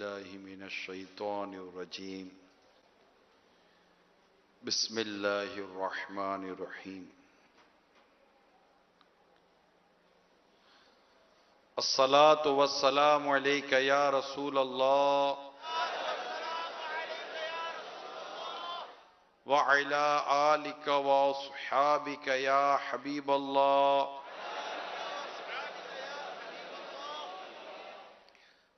بالله من الشيطان الرجيم بسم الله الرحمن الرحيم الصلاة والسلام عليك يا رسول الله وعلى آلك وأصحابك يا حبيب الله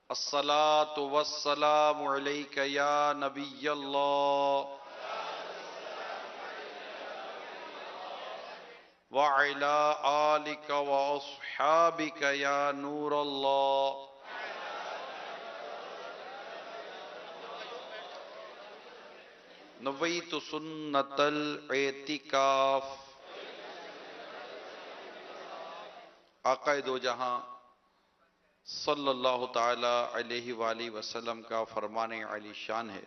الصلاة والسلام عليك يا نبي الله وعلى آلك وأصحابك يا نور الله نويت سنة الاعتکاف. آقا دو جہاں صلی اللہ تعالی علیہ وآلہ وسلم کا فرمان علی شان ہے،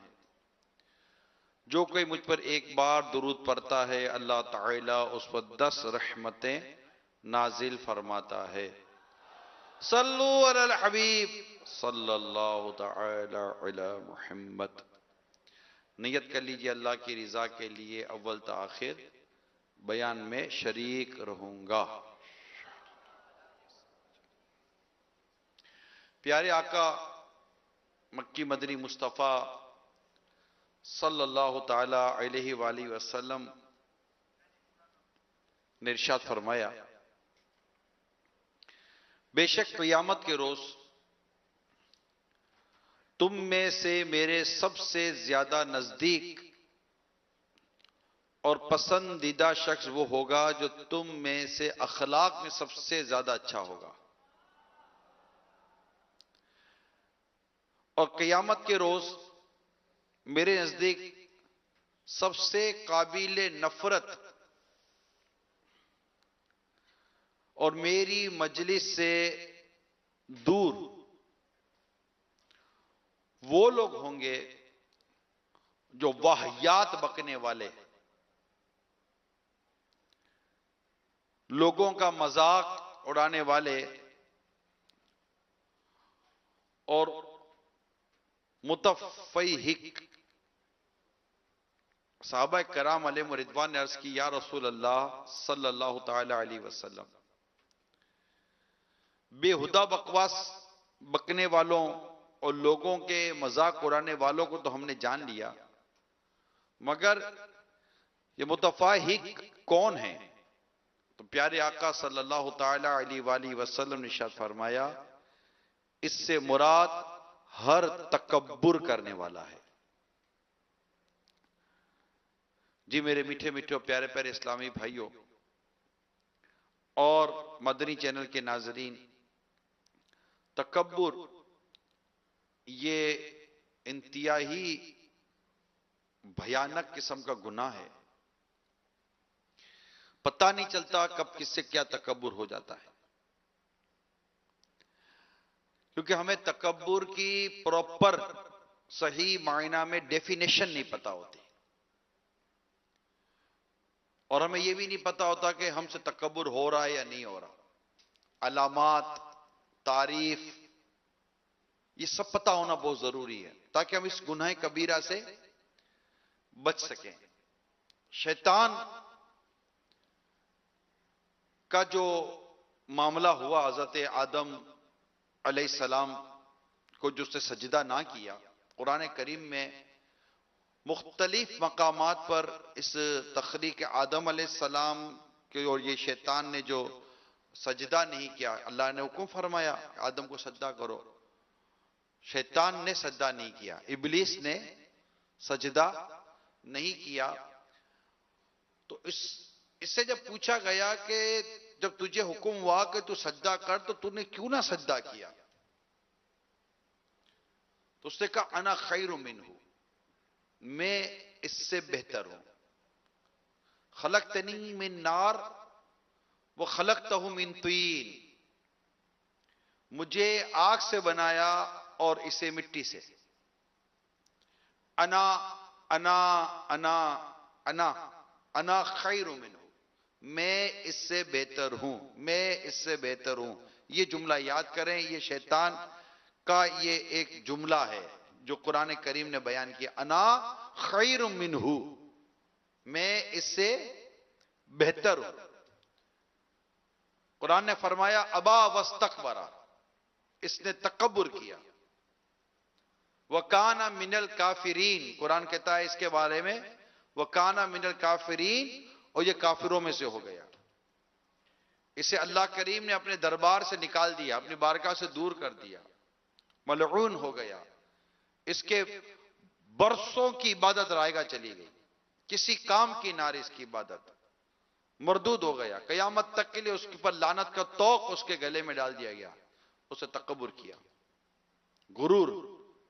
جو کوئی مجھ پر ایک بار درود پڑھتا ہے اللہ تعالی اس پر 10 رحمتیں نازل فرماتا ہے. صلو علی الحبیب صلی اللہ تعالی علی محمد. نیت کر لیجئے اللہ کی رضا کے لیے اول تا آخر بیان میں شریک رہوں گا. پیارے آقا مکی مدنی مصطفیٰ صلی اللہ تعالی علیہ وآلہ وسلم نے ارشاد فرمایا، بے شک قیامت کے روز تم میں سے میرے سب سے زیادہ نزدیک اور پسندیدہ شخص وہ ہوگا جو تم میں سے اخلاق میں سب سے زیادہ اچھا ہوگا. اور قیامت کے روز میرے نزدیک سب سے قابل نفرت اور میری مجلس سے دور وہ لوگ ہوں گے جو واہیات بکنے والے، لوگوں کا مذاق اڑانے والے اور متفیہق. صحابہ کرام علیہ رضوان نے عرض کی، یا رسول اللہ صلی اللہ تعالی علیہ وسلم، بےہودہ بکواس بکنے والوں اور لوگوں کے مذاق اڑانے والوں کو تو ہم نے جان لیا، مگر یہ متفیہق کون ہیں؟ تو پیارے آقا صلی اللہ تعالی علیہ وآلہ وسلم نے ارشاد فرمایا، اس سے مراد ہر تکبر کرنے والا ہے. جی میرے میٹھے میٹھے پیارے پیارے اسلامی بھائیوں اور مدنی چینل کے ناظرین، تکبر یہ انتہائی بھیانک قسم کا گناہ ہے. پتہ نہیں چلتا کب کس سے کیا تکبر ہو جاتا ہے، کیونکہ ہمیں تکبر کی پراپر صحیح معنی میں ڈیفینیشن نہیں پتا ہوتی، اور ہمیں یہ بھی نہیں پتا ہوتا کہ ہم سے تکبر ہو رہا ہے یا نہیں ہو رہا. علامات، تعریف، یہ سب پتا ہونا بہت ضروری ہے تاکہ ہم اس گناہ کبیرہ سے بچ سکیں. شیطان کا جو معاملہ ہوا حضرت آدم علیہ السلام کو جو اس نے سجدہ نہ کیا، قرآن کریم میں مختلف مقامات پر اس تخلیق آدم علیہ السلام کے اور یہ شیطان نے جو سجدہ نہیں کیا، اللہ نے حکم فرمایا آدم کو سجدہ کرو، شیطان نے سجدہ نہیں کیا، ابلیس نے سجدہ نہیں کیا. تو اس سے جب پوچھا گیا کہ جب تجھے حکم ہوا کہ تو سجدہ کر تو تو نے کیوں نہ سجدہ کیا، تو اس نے کہا انا خیر منہ، میں اس سے بہتر ہوں. خلقتنی من نار وخلقتہ من طین، مجھے آگ سے بنایا اور اسے مٹی سے. انا انا انا انا انا خیر منہ، میں اس سے بہتر ہوں، میں اس سے بہتر ہوں. یہ جملہ یاد کریں، یہ شیطان کا یہ ایک جملہ ہے جو قرآن کریم نے بیان کیا، انا خیر منہ، میں اس سے بہتر ہوں۔ قرآن نے فرمایا ابا واستکبر، اس نے تکبر کیا، وکان من الکافرین، قرآن کہتا ہے اس کے بارے میں وکان من الکافرین، اور یہ کافروں میں سے ہو گیا۔ اسے اللہ کریم نے اپنے دربار سے نکال دیا، اپنی بارگاہ سے دور کر دیا، ملعون ہو گیا، اس کے برسوں کی عبادت رائگاں چلی گئی، کسی کام کی نہ رہی اس کی عبادت، مردود ہو گیا، قیامت تک کے لیے اس کے پر لعنت کا توق اس کے گلے میں ڈال دیا گیا۔ اسے تکبر کیا، غرور،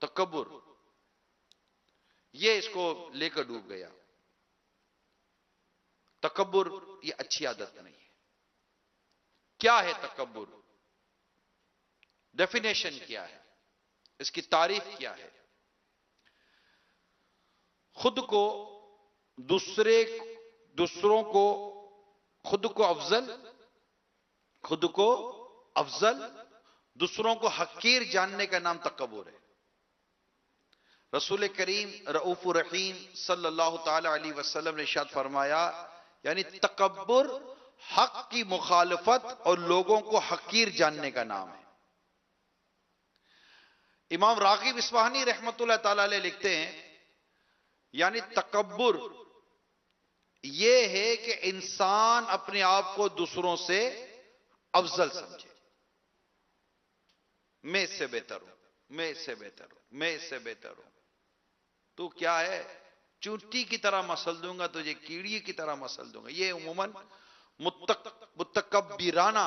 تکبر، یہ اس کو لے کر ڈوب گیا۔ تکبر یہ اچھی عادت نہیں ہے۔ کیا ہے تکبر؟ ڈیفینیشن کیا ہے؟ اس کی تعریف کیا ہے؟ خود کو دوسروں کو خود کو افضل دوسروں کو حقیر جاننے کا نام تکبر ہے۔ رسول کریم رؤوف الرحیم صلی اللہ تعالی علیہ وسلم نے ارشاد فرمایا، یعنی تکبر حق کی مخالفت اور لوگوں کو حقیر جاننے کا نام ہے۔ امام راغب اصفہانی رحمت اللہ تعالی علیہ لکھتے ہیں، یعنی تکبر یہ ہے کہ انسان اپنے آپ کو دوسروں سے افضل سمجھے، میں اس سے بہتر ہوں، میں اس سے بہتر ہوں، میں اس سے بہتر ہوں۔ تو کیا ہے، چونٹی کی طرح مسل دوں گا تجھے، کیڑی کی طرح مسل دوں گا، یہ عموماً متکبرانہ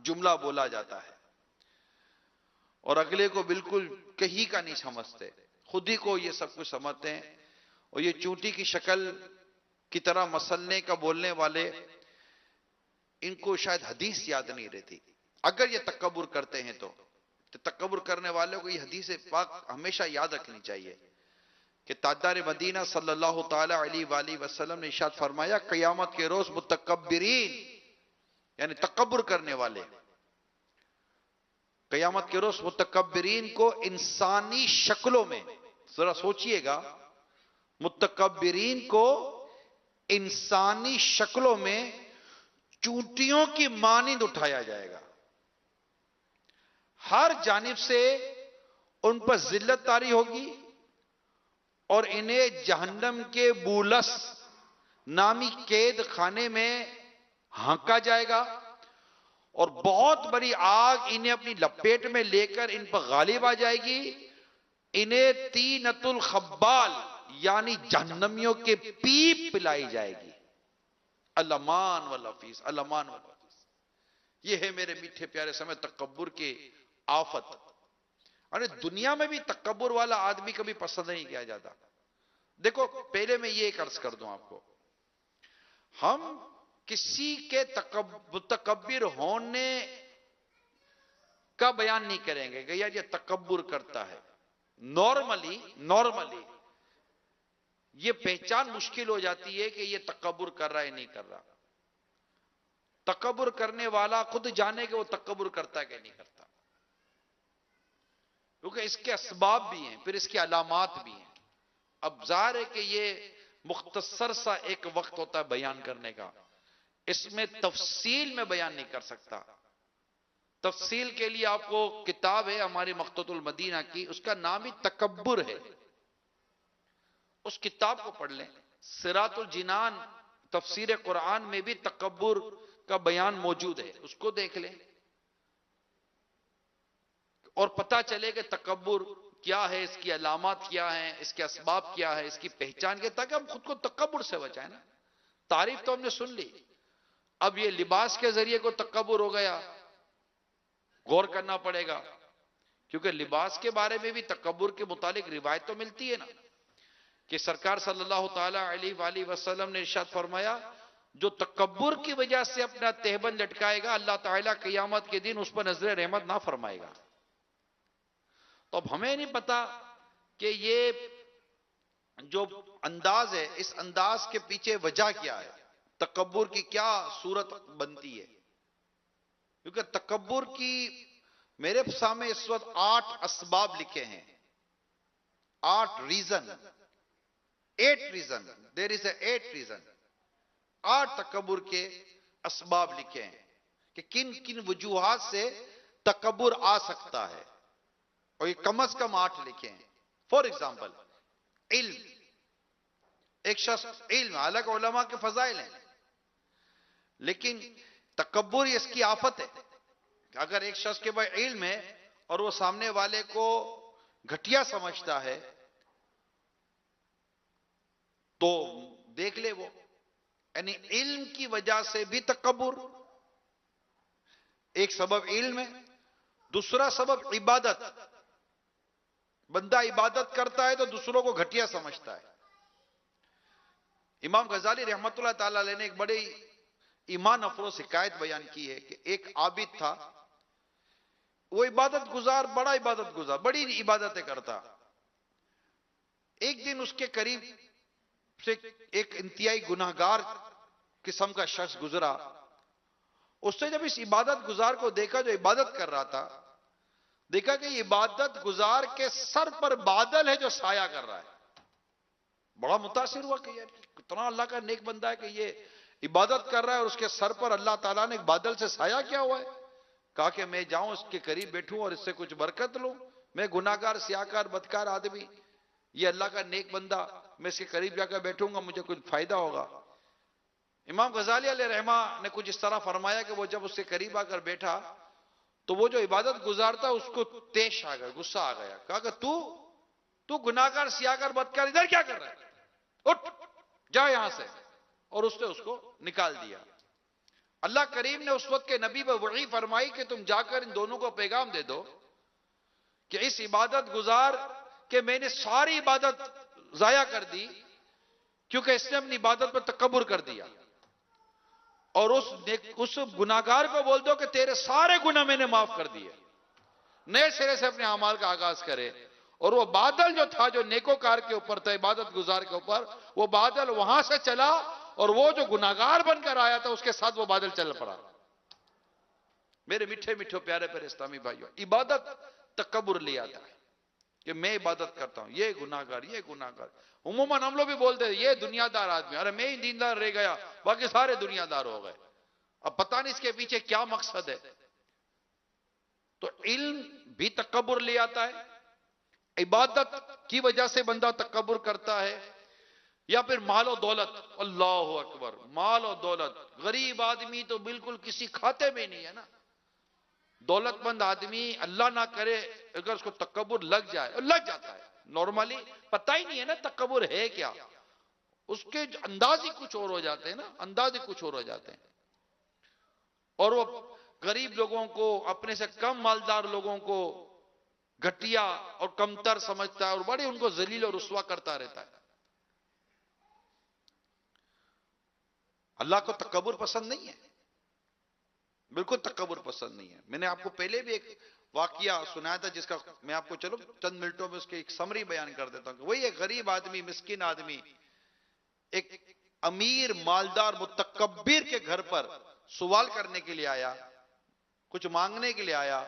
جملہ بولا جاتا ہے، اور اگلے کو بالکل کہیں کا نہیں سمجھتے، خود ہی کو یہ سب کچھ سمجھتے ہیں۔ اور یہ چونٹی کی شکل کی طرح مسلنے کا بولنے والے، ان کو شاید حدیث یاد نہیں رہتی، اگر یہ تکبر کرتے ہیں تو تکبر کرنے والوں کو یہ حدیث پاک ہمیشہ یاد رکھنی چاہیے کہ تاجدار مدینہ صلی اللہ تعالی علیہ وآلہ وسلم نے ارشاد فرمایا، قیامت کے روز متکبرین یعنی تکبر کرنے والے، قیامت کے روز متکبرین کو انسانی شکلوں میں، ذرا سوچئے گا، متکبرین کو انسانی شکلوں میں چونٹیوں کی مانند اٹھایا جائے گا، ہر جانب سے ان پر ذلت طاری ہوگی، اور انہیں جہنم کے بولس نامی قید خانے میں ہانکا جائے گا، اور بہت بڑی آگ انہیں اپنی لپیٹ میں لے کر ان پر غالب آ جائے گی، انہیں طینۃ الخبال یعنی جہنمیوں کے پیپ پلائی جائے گی۔ الامان والحفیظ، الامان والحفیظ، یہ ہے میرے میٹھے پیارے سمے تکبر کے آفت۔ اور دنیا میں بھی تکبر والا آدمی کبھی پسند نہیں کیا جاتا۔ دیکھو پہلے میں یہ ایک عرض کر دوں آپ کو، ہم کسی کے متکبر ہونے کا بیان نہیں کریں گے کہ یار یہ تکبر کرتا ہے۔ نارملی یہ پہچان مشکل ہو جاتی ہے کہ یہ تکبر کر رہا ہے نہیں کر رہا۔ تکبر کرنے والا خود جانے کہ وہ تکبر کرتا ہے کہ نہیں کرتا، کیونکہ اس کے اسباب بھی ہیں، پھر اس کی علامات بھی ہیں۔ اب ظاہر ہے کہ یہ مختصر سا ایک وقت ہوتا ہے بیان کرنے کا، اس میں تفصیل میں بیان نہیں کر سکتا۔ تفصیل کے لیے آپ کو کتاب ہے ہماری مخطوط المدینہ کی، اس کا نام ہی تکبر ہے، اس کتاب کو پڑھ لیں۔ صراط الجنان تفسیر قرآن میں بھی تکبر کا بیان موجود ہے، اس کو دیکھ لیں اور پتہ چلے کہ تکبر کیا ہے، اس کی علامات کیا ہیں، اس کے اسباب کیا ہے، اس کی پہچان کیا، تاکہ ہم خود کو تکبر سے بچائیں نا۔ تعریف تو ہم نے سن لی، اب یہ لباس کے ذریعے کو تکبر ہو گیا، غور کرنا پڑے گا، کیونکہ لباس کے بارے میں بھی تکبر کے متعلق روایت تو ملتی ہے نا، کہ سرکار صلی اللہ تعالی علیہ وآلہ وسلم نے ارشاد فرمایا، جو تکبر کی وجہ سے اپنا تہبند لٹکائے گا، اللہ تعالیٰ قیامت کے دن اس پر نظر رحمت نہ فرمائے گا۔ تو اب ہمیں نہیں پتا کہ یہ جو انداز ہے، اس انداز کے پیچھے وجہ کیا ہے، تکبر کی کیا صورت بنتی ہے، کیونکہ تکبر کی میرے سامنے اس وقت 8 اسباب لکھے ہیں، 8 ریزن، 8 ریزن، دیر از اے 8 ریزن، 8 تکبر کے اسباب لکھے ہیں کہ کن کن وجوہات سے تکبر آ سکتا ہے، اور یہ کم از کم 8 لکھے ہیں۔ فور ایگزامپل، علم، ایک شخص علم، حالانکہ علماء کے فضائل ہیں، لیکن تکبر اس کی آفت ہے کہ اگر ایک شخص کے پاس علم ہے اور وہ سامنے والے کو گھٹیا سمجھتا ہے تو دیکھ لے وہ، یعنی علم کی وجہ سے بھی تکبر، ایک سبب علم ہے، دوسرا سبب عبادت، بندہ عبادت کرتا ہے تو دوسروں کو گھٹیا سمجھتا ہے۔ امام غزالی رحمت اللہ تعالی علیہ نے ایک بڑی ایمان افروز حکایت بیان کی ہے کہ ایک عابد تھا، وہ عبادت گزار، بڑا عبادت گزار، بڑی عبادتیں کرتا۔ ایک دن اس کے قریب سے ایک انتہائی گناہگار قسم کا شخص گزرا، اس نے جب اس عبادت گزار کو دیکھا جو عبادت کر رہا تھا، دیکھا کہ یہ عبادت گزار کے سر پر بادل ہے جو سایہ کر رہا ہے۔ بڑا متاثر ہوا کہ یار کتنا اللہ کا نیک بندہ ہے کہ یہ عبادت کر رہا ہے اور اس کے سر پر اللہ تعالیٰ نے ایک بادل سے سایہ کیا ہوا ہے۔ کہا کہ میں جاؤں اس کے قریب بیٹھوں اور اس سے کچھ برکت لوں، میں گناہگار، سیاہکار، بدکار آدمی، یہ اللہ کا نیک بندہ، میں اس کے قریب جا کر بیٹھوں گا، مجھے کچھ فائدہ ہوگا۔ امام غزالی علیہ رحمہ نے کچھ اس طرح فرمایا کہ وہ جب اس کے قریب آ کر بیٹھا تو وہ جو عبادت گزارتا اس کو تیش آ گیا، غصہ آ گیا، کہا کہ تو گناہگار، سیاہکار، بدکار ادھر کیا کر رہا ہے، اٹھ جا یہاں سے، اور اس نے اس کو نکال دیا۔ اللہ کریم نے اس وقت کے نبی پر وحی فرمائی کہ تم جا کر ان دونوں کو پیغام دے دو کہ اس عبادت گزار کہ میں نے ساری عبادت ضائع کر دی کیونکہ اس نے اپنی عبادت پر تکبر کر دیا، اور اس گناہگار کو بول دو کہ تیرے سارے گناہ میں نے معاف کر دیے، نئے سرے سے اپنے اعمال کا آغاز کرے۔ اور وہ بادل جو تھا، جو نیکوکار کے اوپر تھا، عبادت گزار کے اوپر، وہ بادل وہاں سے چلا اور وہ جو گناہگار بن کر آیا تھا اس کے ساتھ وہ بادل چل پڑا۔ میرے میٹھے میٹھے پیارے پیارے اسلامی بھائیوں، عبادت تکبر لے آتا ہے کہ میں عبادت کرتا ہوں، یہ گناہگار، یہ گناہگار۔ عموماً ہم لوگ بھی بولتے ہیں یہ دنیا دار آدمی، ارے میں ہی دیندار رہ گیا، باقی سارے دنیا دار ہو گئے۔ اب پتہ نہیں اس کے پیچھے کیا مقصد ہے۔ تو علم بھی تکبر لے آتا ہے، عبادت کی وجہ سے بندہ تکبر کرتا ہے، یا پھر مال و دولت۔ اللہ اکبر، مال و دولت، غریب آدمی تو بالکل کسی کھاتے میں نہیں ہے نا، دولت مند آدمی اللہ نہ کرے اگر اس کو تکبر لگ جائے، لگ جاتا ہے نارملی، پتہ ہی نہیں ہے نا تکبر ہے کیا، اس کے انداز ہی کچھ اور ہو جاتے ہیں نا، انداز ہی کچھ اور ہو جاتے ہیں، اور وہ غریب لوگوں کو، اپنے سے کم مالدار لوگوں کو گھٹیا اور کمتر سمجھتا ہے اور بڑے ان کو ذلیل اور رسوا کرتا رہتا ہے۔ اللہ کو تکبر پسند نہیں ہے، بالکل تکبر پسند نہیں ہے۔ میں نے آپ کو پہلے بھی ایک واقعہ سنایا تھا جس کا میں آپ کو چلو چند منٹوں میں اس کی ایک سمری بیان کر دیتا ہوں کہ وہی ایک غریب آدمی، مسکین آدمی ایک امیر مالدار متکبر کے گھر پر سوال کرنے کے لیے آیا، کچھ مانگنے کے لیے آیا،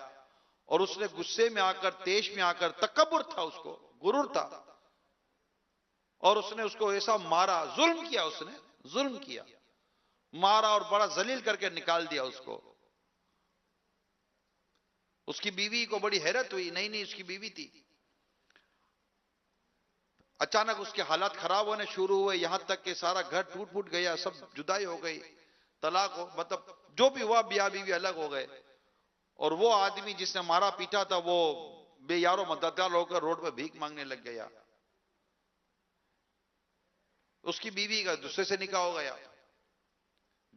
اور اس نے غصے میں آ کر، تیش میں آ کر، تکبر تھا اس کو، غرور تھا، اور اس نے اس کو ایسا مارا، ظلم کیا، اس نے ظلم کیا، مارا اور بڑا ذلیل کر کے نکال دیا اس کو۔ اس کی بیوی کو بڑی حیرت ہوئی، نئی نئی اس کی بیوی تھی، اچانک اس کے حالات خراب ہونے شروع ہوئے، یہاں تک کہ سارا گھر ٹوٹ پھوٹ گیا، سب جدائی ہو گئی، طلاق ہو، مطلب جو بھی ہوا، بیاہ بیوی الگ ہو گئے، اور وہ آدمی جس نے مارا پیٹا تھا وہ بے یار و مددگار ہو کر روڈ پہ بھیک مانگنے لگ گیا۔ اس کی بیوی کا دوسرے سے نکاح ہو گیا،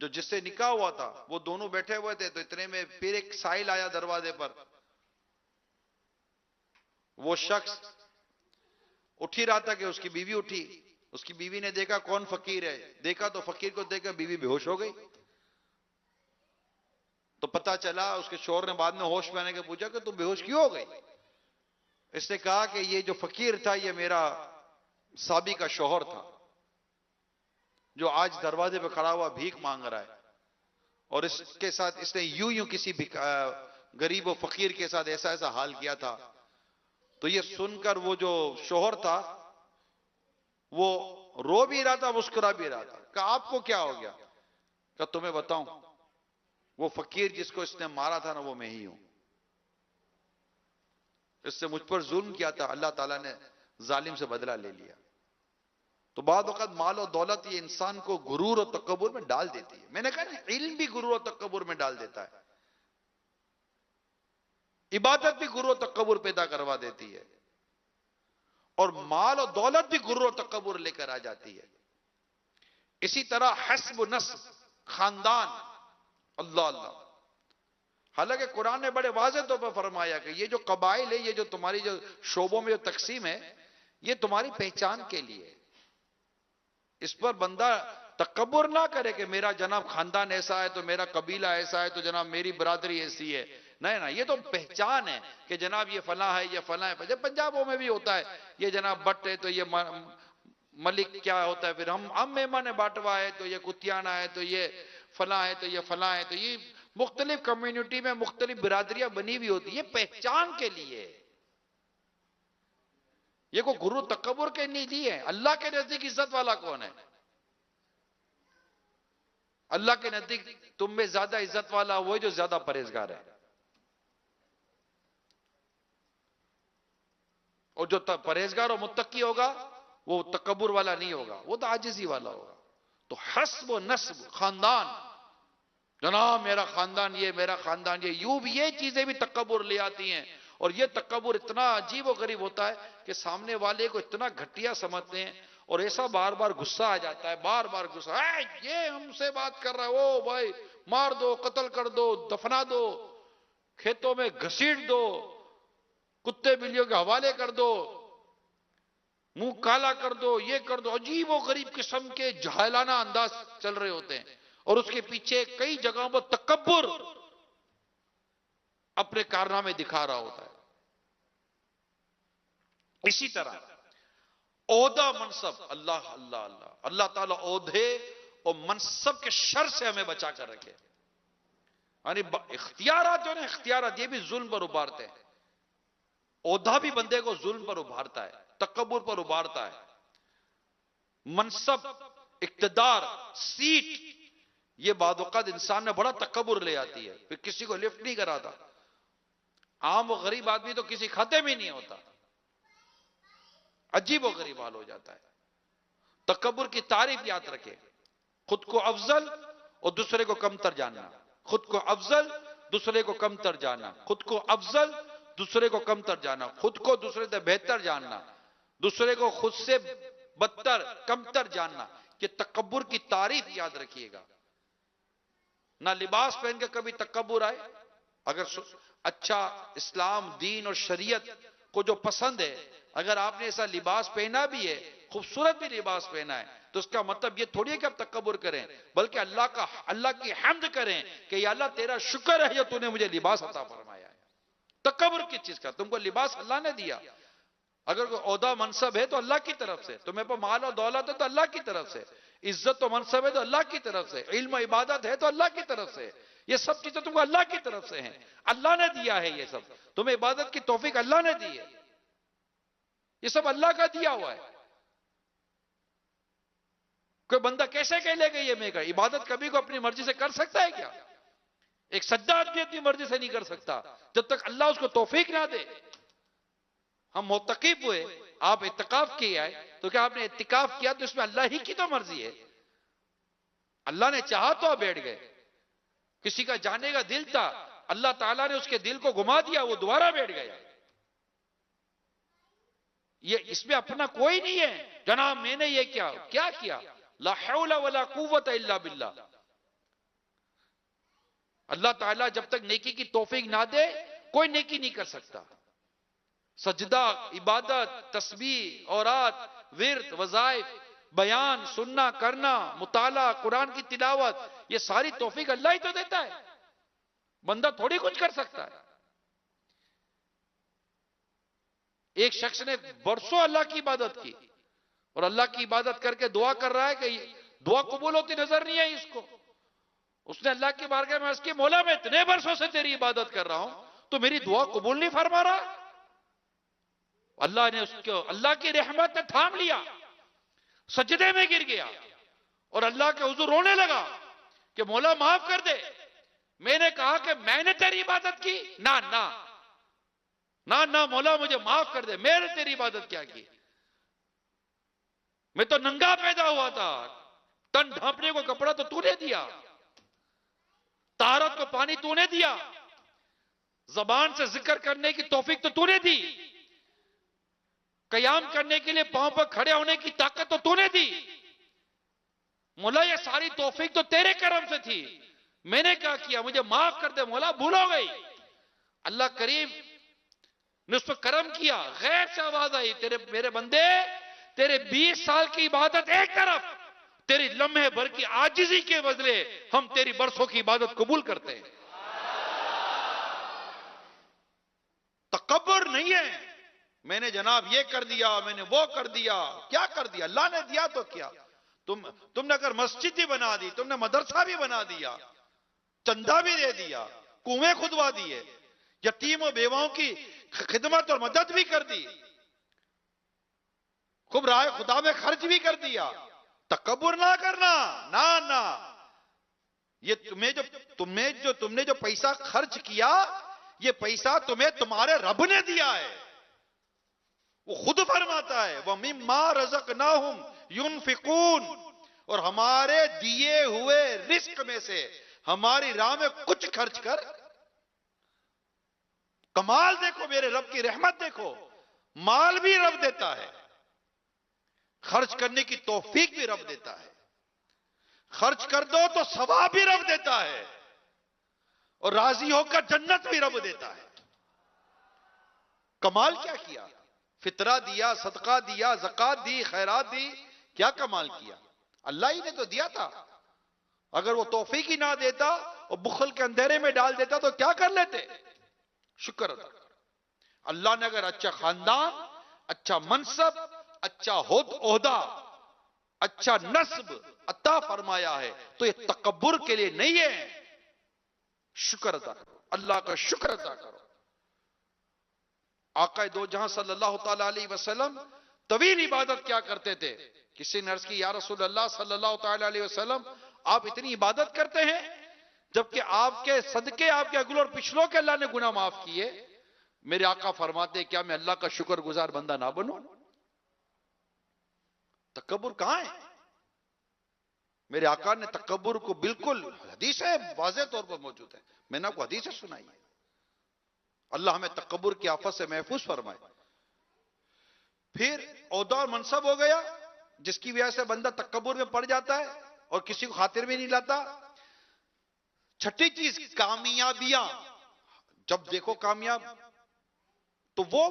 جو جس سے نکاح ہوا تھا وہ دونوں بیٹھے ہوئے تھے، تو اتنے میں پھر ایک سائل آیا دروازے پر، وہ شخص اٹھ ہی رہا تھا کہ اس کی بیوی اٹھی، اس کی بیوی نے دیکھا کون فقیر ہے، دیکھا تو فقیر کو دیکھ کر بیوی بے ہوش ہو گئی۔ تو پتا چلا، اس کے شوہر نے بعد میں ہوش میں آنے کے پوچھا کہ تم بے ہوش کیوں ہو گئی؟ اس نے کہا کہ یہ جو فقیر تھا یہ میرا سابقہ شوہر تھا جو آج دروازے پہ کھڑا ہوا بھیک مانگ رہا ہے، اور اس کے ساتھ اس نے یوں کسی غریب و فقیر کے ساتھ ایسا ایسا حال کیا تھا. تو یہ سن کر وہ جو شوہر تھا وہ رو بھی رہا تھا مسکرا بھی رہا تھا. کہا آپ کو کیا ہو گیا؟ کہا تمہیں بتاؤں، وہ فقیر جس کو اس نے مارا تھا نا وہ میں ہی ہوں. اس سے مجھ پر ظلم کیا تھا، اللہ تعالیٰ نے ظالم سے بدلہ لے لیا. تو بعض اوقات مال و دولت یہ انسان کو غرور و تکبر میں ڈال دیتی ہے. میں نے کہا نا علم بھی غرور و تکبر میں ڈال دیتا ہے، عبادت بھی غرور و تکبر پیدا کروا دیتی ہے، اور مال و دولت بھی غرور و تکبر لے کر آ جاتی ہے. اسی طرح حسب و نسب، خاندان، اللہ اللہ. حالانکہ قرآن نے بڑے واضح طور پر فرمایا کہ یہ جو قبائل ہے، یہ جو تمہاری جو شعبوں میں جو تقسیم ہے، یہ تمہاری پہچان کے لیے. اس پر بندہ تکبر نہ کرے کہ میرا جناب خاندان ایسا ہے تو میرا قبیلہ ایسا ہے تو جناب میری برادری ایسی ہے. نہیں، یہ تو پہچان ہے کہ جناب یہ فلاں ہے، یہ فلاں ہے. جب پنجابوں میں بھی ہوتا ہے یہ جناب بٹ ہے تو یہ ملک کیا ہوتا ہے، پھر ہم مہمان باٹوا ہے تو یہ کتیانا ہے تو یہ فلاں ہے تو یہ فلاں ہے. تو یہ مختلف کمیونٹی میں مختلف برادریاں بنی ہوئی ہوتی. یہ پہچان کے لیے، یہ کو غرور تکبر کے نہیں دی ہے. اللہ کے نزدیک عزت والا کون ہے؟ اللہ کے نزدیک تم میں زیادہ عزت والا وہ جو زیادہ پرہیزگار ہے، اور جو پرہیزگار اور متقی ہوگا وہ تکبر والا نہیں ہوگا، وہ تو عاجزی والا ہوگا. تو حسب و نسب، خاندان، جناب میرا خاندان یہ، میرا خاندان یہ، یوں بھی یہ چیزیں بھی تکبر لے آتی ہیں. اور یہ تکبر اتنا عجیب و غریب ہوتا ہے کہ سامنے والے کو اتنا گھٹیا سمجھتے ہیں، اور ایسا بار بار غصہ آ جاتا ہے، بار بار غصہ، یہ ہم سے بات کر رہا ہے، او بھائی مار دو، قتل کر دو، دفنا دو، کھیتوں میں گھسیٹ دو، کتے بلیوں کے حوالے کر دو، منہ کالا کر دو، یہ کر دو. عجیب و غریب قسم کے جاہلانہ انداز چل رہے ہوتے ہیں، اور اس کے پیچھے کئی جگہوں پر تکبر اپنے کارنامے دکھا رہا ہوتا ہے. اسی طرح عہدہ منصب، اللہ اللہ اللہ، اللہ تعالیٰ عہدے اور منصب کے شر سے ہمیں بچا کر رکھے. یعنی اختیارات جو نا، اختیارات یہ بھی ظلم پر ابھارتے ہیں. عہدہ بھی بندے کو ظلم پر ابھارتا ہے، تکبر پر ابھارتا ہے. منصب، اقتدار، سیٹ، یہ بعض اوقات انسان میں بڑا تکبر لے آتی ہے. پھر کسی کو لفٹ نہیں کراتا. عام و غریب آدمی تو کسی کھاتے میں نہیں ہوتا، عجیب و غریب حال ہو جاتا ہے. تکبر کی تعریف یاد رکھے، خود کو افضل اور دوسرے کو کمتر جاننا. خود کو افضل، دوسرے کو کمتر جاننا. خود کو افضل، دوسرے کو کمتر جاننا. خود کو دوسرے سے بہتر جاننا، دوسرے کو خود سے بدتر، کمتر جاننا. کہ تکبر کی تعریف یاد رکھیے گا. نہ لباس پہن کے کبھی تکبر آئے. اگر اچھا اسلام، دین اور شریعت کو جو پسند ہے، اگر آپ نے ایسا لباس پہنا بھی ہے، خوبصورت بھی لباس پہنا ہے، تو اس کا مطلب یہ تھوڑی ہے کہ آپ تکبر کریں، بلکہ اللہ کی حمد کریں کہ یا اللہ تیرا شکر ہے جو تو نے مجھے لباس عطا فرمایا ہے. تکبر کس چیز کا؟ تم کو لباس اللہ نے دیا. اگر کوئی عہدہ منصب ہے تو اللہ کی طرف سے، تمہیں پر مال و دولت ہے تو اللہ کی طرف سے، عزت و منصب ہے تو اللہ کی طرف سے، علم و عبادت ہے تو اللہ کی طرف سے. یہ سب چیزیں تم کو اللہ کی طرف سے ہیں، اللہ نے دیا ہے. یہ سب تمہیں عبادت کی توفیق اللہ نے دی ہے، یہ سب اللہ کا دیا ہوا ہے. کوئی بندہ کیسے کہہ لے گا یہ میں کا عبادت کبھی کو اپنی مرضی سے کر سکتا ہے کیا؟ ایک سجدہ آدمی اپنی مرضی سے نہیں کر سکتا جب تک اللہ اس کو توفیق نہ دے. ہم معتکف ہوئے، آپ اعتکاف کیا ہے، تو کیا آپ نے اعتکاف کیا تو اس میں اللہ ہی کی تو مرضی ہے. اللہ نے چاہا تو آپ بیٹھ گئے. کسی کا جانے کا دل تھا، اللہ تعالیٰ نے اس کے دل کو گھما دیا، وہ دوبارہ بیٹھ گیا. یہ اس میں اپنا کوئی نہیں ہے جناب میں نے یہ کیا کیا. لا حول ولا قوت الا باللہ. اللہ تعالیٰ جب تک نیکی کی توفیق نہ دے کوئی نیکی نہیں کر سکتا. سجدہ، عبادت، تسبیح، اورات، ورد، وظائف، بیان، سننا، کرنا، مطالعہ، قرآن کی تلاوت، یہ ساری توفیق اللہ ہی تو دیتا ہے، بندہ تھوڑی کچھ کر سکتا ہے. ایک شخص نے برسوں اللہ کی عبادت کی اور اللہ کی عبادت کر کے دعا کر رہا ہے کہ دعا قبول ہوتی نظر نہیں آئی اس کو. اس نے اللہ کی بارگاہ میں عرض کی، مولا میں اتنے برسوں سے تیری عبادت کر رہا ہوں تو میری دعا قبول نہیں فرما رہا؟ اللہ نے اس کو، اللہ کی رحمت نے تھام لیا، سجدے میں گر گیا اور اللہ کے حضور رونے لگا کہ مولا معاف کر دے، میں نے کہا کہ میں نے تیری عبادت کی؟ نہ نہ نہ نہ مولا مجھے معاف کر دے، میں نے تیری عبادت کیا کی؟ میں تو ننگا پیدا ہوا تھا، تن ڈھانپنے کو کپڑا تو تو نے دیا، طہارت کو پانی تو نے دیا، زبان سے ذکر کرنے کی توفیق تو نے دی، قیام کرنے کے لیے پاؤں پر کھڑے ہونے کی طاقت تو نے دی، مولا یہ ساری توفیق تو تیرے کرم سے تھی، میں نے کیا کیا؟ مجھے معاف کر دے مولا، بھول ہو گئی۔ اللہ کریم نے اس پر کرم کیا، غیر سے آواز آئی، میرے بندے تیرے 20 سال کی عبادت ایک طرف، تیری لمحے بھر کی عاجزی کے بدلے ہم تیری برسوں کی عبادت قبول کرتے ہیں۔ تکبر نہیں ہے، میں نے جناب یہ کر دیا، میں نے وہ کر دیا، کیا کر دیا؟ اللہ نے دیا تو کیا؟ تم نے اگر مسجد بھی بنا دی، تم نے مدرسہ بھی بنا دیا، چندہ بھی دے دیا، کنویں کھدوا دیے، یتیم و بیواؤں کی خدمت اور مدد بھی کر دی، خوب راہ خدا میں خرچ بھی کر دیا، تکبر نہ کرنا، نہ نہ، یہ تم نے جو پیسہ خرچ کیا، یہ پیسہ تمہیں تمہارے رب نے دیا ہے، وہ خود فرماتا ہے وَمِمَّا رَزَقْنَاهُمْ يُنْفِقُونَ، اور ہمارے دیے ہوئے رزق میں سے ہماری راہ میں کچھ خرچ کر۔ کمال دیکھو، میرے رب کی رحمت دیکھو، مال بھی رب دیتا ہے، خرچ کرنے کی توفیق بھی رب دیتا ہے، خرچ کر دو تو ثواب بھی رب دیتا ہے، اور راضی ہو کر جنت بھی رب دیتا ہے۔ کمال کیا کیا؟ فطرہ دیا، صدقہ دیا، زکات دی، خیرات دی، کیا کمال کیا؟ اللہ ہی نے تو دیا تھا، اگر وہ توفیق ہی نہ دیتا اور بخل کے اندھیرے میں ڈال دیتا تو کیا کر لیتے؟ شکر ادا کر۔ اللہ نے اگر اچھا خاندان، اچھا منصب، اچھا عہدہ، اچھا نسب عطا فرمایا ہے تو یہ تکبر کے لیے نہیں ہے، شکر ادا کرو، اللہ کا شکر ادا کرو۔ آقا دو جہاں صلی اللہ تعالی علیہ وسلم طویل عبادت کیا کرتے تھے؟ کسی نے عرض کی یا رسول اللہ صلی اللہ تعالی علیہ وسلم آپ اتنی عبادت کرتے ہیں جبکہ آپ کے صدقے آپ کے اگلوں اور پچھلوں کے اللہ نے گناہ معاف کیے۔ میرے آقا فرماتے کیا میں اللہ کا شکر گزار بندہ نہ بنوں؟ تکبر کہاں ہے؟ میرے آقا نے تکبر کو بالکل، حدیث ہے واضح طور پر موجود ہے، میں نے آپ کو حدیث سنائی ہے۔ اللہ ہمیں تکبر کی آفت سے محفوظ فرمائے۔ پھر عہدہ اور منصب ہو گیا جس کی وجہ سے بندہ تکبر میں پڑ جاتا ہے اور کسی کو خاطر میں نہیں لاتا۔ چھٹی چیز کامیابیاں، جب دیکھو کامیاب تو وہ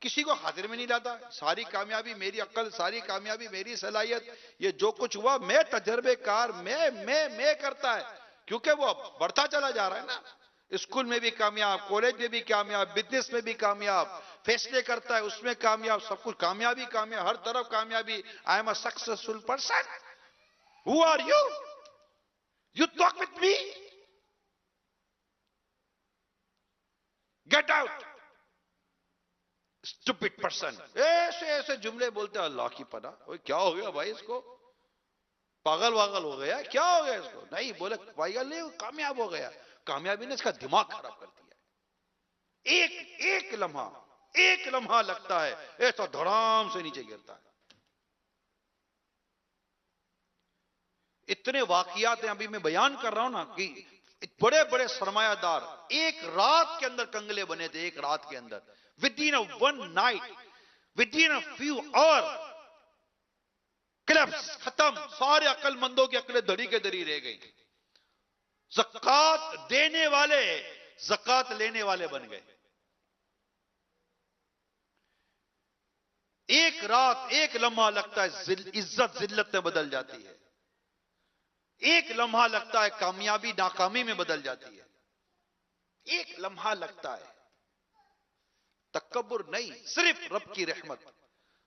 کسی کو خاطر میں نہیں لاتا، ساری کامیابی میری عقل، ساری کامیابی میری صلاحیت، یہ جو کچھ ہوا میں تجربے کار، میں کرتا ہے، کیونکہ وہ بڑھتا چلا جا رہا ہے نا، اسکول میں بھی کامیاب، کالج میں بھی کامیاب، بزنس میں بھی کامیاب، فیصلے کرتا ہے اس میں کامیاب، سب کچھ کامیابی کامیاب، ہر طرف کامیابی۔ I am a successful person. Who are you? You talk with me? Get out. Stupid person. ایسے جملے بولتے ہیں، اللہ کی پناہ، کیا ہو گیا بھائی اس کو؟ پاگل واگل ہو گیا، کیا ہو گیا اس کو؟ نہیں بولے پاگل نہیں، کامیاب ہو گیا۔ کامیابی نے اس کا دماغ خراب کر دیا۔ ایک لمحہ لگتا ہے ایسا دھڑام سے نیچے گرتا ہے۔ اتنے واقعات ہیں ابھی میں بیان کر رہا ہوں نا کہ بڑے بڑے سرمایہ دار ایک رات کے اندر کنگلے بنے تھے، ایک رات کے اندر، within a one night, within a few hours clips ختم، سارے عقل مندوں کی عقلیں دھڑی کے دھڑی رہ گئی۔ زکات دینے والے زکات لینے والے بن گئے۔ ایک رات، ایک لمحہ لگتا ہے عزت ذلت میں بدل جاتی ہے، ایک لمحہ لگتا ہے کامیابی ناکامی میں بدل جاتی ہے، ایک لمحہ لگتا ہے۔ تکبر نہیں، صرف رب کی رحمت۔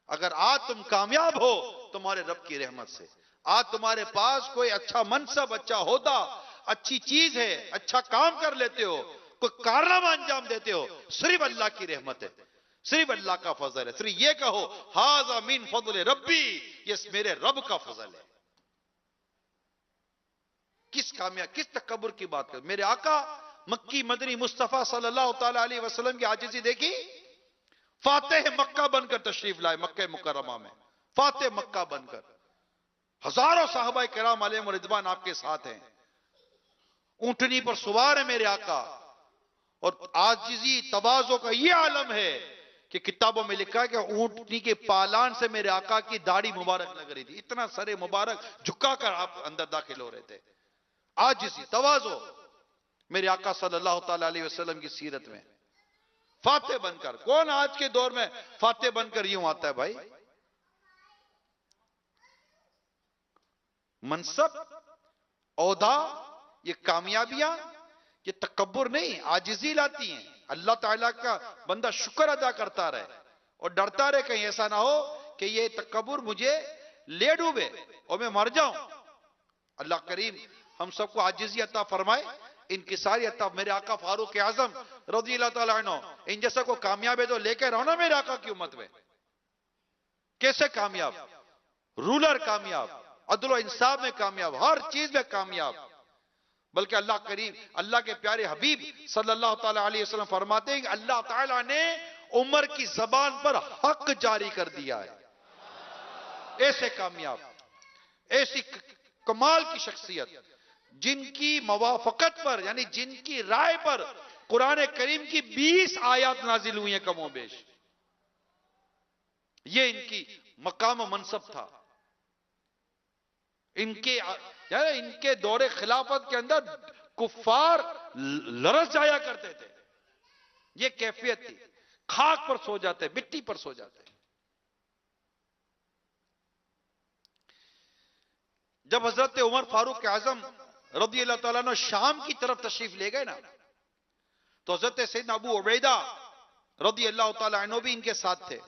اگر آج تم کامیاب ہو تمہارے رب کی رحمت سے، آج تمہارے پاس کوئی اچھا منصب، اچھا عہدہ، اچھی چیز ہے، اچھا کام کر لیتے ہو، کوئی کارنامہ انجام دیتے ہو، صرف اللہ کی رحمت ہے، صرف اللہ کا فضل ہے. صرف یہ کہو ھذا من فضل ربی، یہ میرے رب کا فضل ہے. کس تکبر کی بات کر. میرے آقا مکی مدنی مصطفیٰ صلی اللہ تعالی علیہ وسلم کی عاجزی دیکھی. فاتح مکہ بن کر تشریف لائے مکہ مکرمہ میں، فاتح مکہ بن کر. ہزاروں صحابہ کرام علیہم رضوان آپ کے ساتھ ہیں. اونٹنی پر سوار ہے میرے آقا، اور عاجزی تواضع کا یہ عالم ہے کہ کتابوں میں لکھا ہے کہ اونٹنی کے پالان سے میرے آقا کی داڑھی مبارک لگ رہی تھی. اتنا سر مبارک جھکا کر آپ اندر داخل ہو رہے تھے. عاجزی تواضع میرے آقا صلی اللہ تعالی علیہ وسلم کی سیرت میں. فاتح بن کر، کون آج کے دور میں فاتح بن کر یوں آتا ہے بھائی؟ منصب، عہدہ، یہ کامیابیاں، یہ تکبر نہیں، عاجزی لاتی ہیں. اللہ تعالیٰ کا بندہ شکر ادا کرتا رہے اور ڈرتا رہے کہیں ایسا نہ ہو کہ یہ تکبر مجھے لے ڈوبے اور میں مر جاؤں. اللہ کریم ہم سب کو عاجزی عطا فرمائے، انکساری عطا. میرے آقا فاروق اعظم رضی اللہ تعالیٰ عنہ، ان جیسا کو کامیاب ہے تو لے کے رہو نا میرے آقا کی امت میں. کیسے کامیاب؟ رولر کامیاب، عدل و انصاف میں کامیاب، ہر چیز میں کامیاب. بلکہ اللہ کریم، اللہ کے پیارے حبیب صلی اللہ تعالی علیہ وسلم فرماتے ہیں کہ اللہ تعالیٰ نے عمر کی زبان پر حق جاری کر دیا ہے. ایسے کامیاب، ایسی کمال کی شخصیت جن کی موافقت پر، یعنی جن کی رائے پر قرآن کریم کی 20 آیات نازل ہوئی ہیں کم و بیش. یہ ان کی مقام و منصب تھا. ان کے دور خلافت کے اندر کفار لرز جایا کرتے تھے. یہ کیفیت تھی. خاک پر سو جاتے، مٹی پر سو جاتے. جب حضرت عمر فاروق اعظم رضی اللہ تعالیٰ عنہ شام کی طرف تشریف لے گئے نا، تو حضرت سیدنا ابو عبیدہ رضی اللہ تعالیٰ عنہ بھی ان کے ساتھ تھے.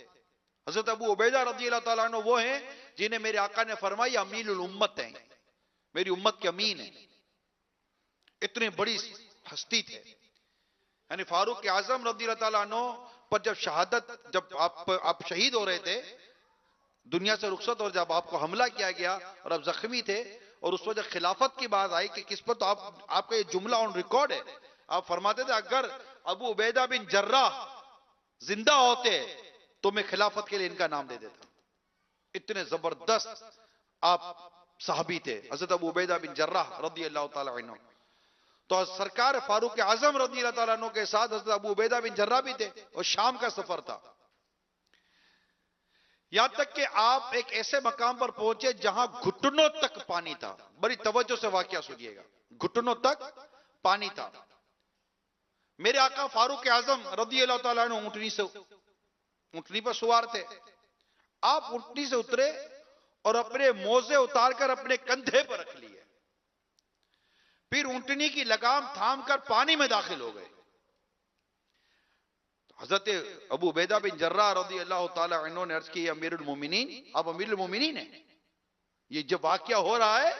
حضرت ابو عبیدہ رضی اللہ تعالیٰ عنہ وہ ہیں جنہیں میرے آقا نے فرمایا امین الامت ہیں، میری امت کے امین ہیں. اتنے بڑی ہستی تھے. یعنی فاروق اعظم رضی اللہ تعالیٰ عنہ پر جب شہادت، جب آپ شہید ہو رہے تھے، دنیا سے رخصت، اور جب آپ کو حملہ کیا گیا اور آپ زخمی تھے، اور اس وقت خلافت کی بات آئی کہ کس پر، تو آپ کا یہ جملہ آن ریکارڈ ہے. آپ فرماتے تھے اگر ابو عبیدہ بن جراح زندہ ہوتے تو میں خلافت کے لیے ان کا نام دے دیتا. اتنے زبردست آپ صحابی تھے حضرت ابو عبیدہ بن جراح رضی اللہ تعالی عنہ. تو سرکار فاروق اعظم رضی اللہ تعالیٰ عنہ کے ساتھ حضرت ابو عبیدہ بن جراح بھی تھے، اور شام کا سفر تھا. یہاں تک کہ آپ ایک ایسے مقام پر پہنچے جہاں گھٹنوں تک پانی تھا. بڑی توجہ سے واقعہ سنیے گا. گھٹنوں تک پانی تھا. میرے آقا فاروق اعظم رضی اللہ تعالیٰ عنہ اونٹنی پر سوار تھے. آپ اونٹنی سے اترے اور اپنے موزے اتار کر اپنے کندھے پر رکھ لیے. پھر اونٹنی کی لگام تھام کر پانی میں داخل ہو گئے. حضرت ابو عبیدہ بن جراح رضی اللہ تعالی عنہ نے عرض کی امیر المومنین، آپ امیر المومنین ہیں. یہ جو واقعہ ہو رہا ہے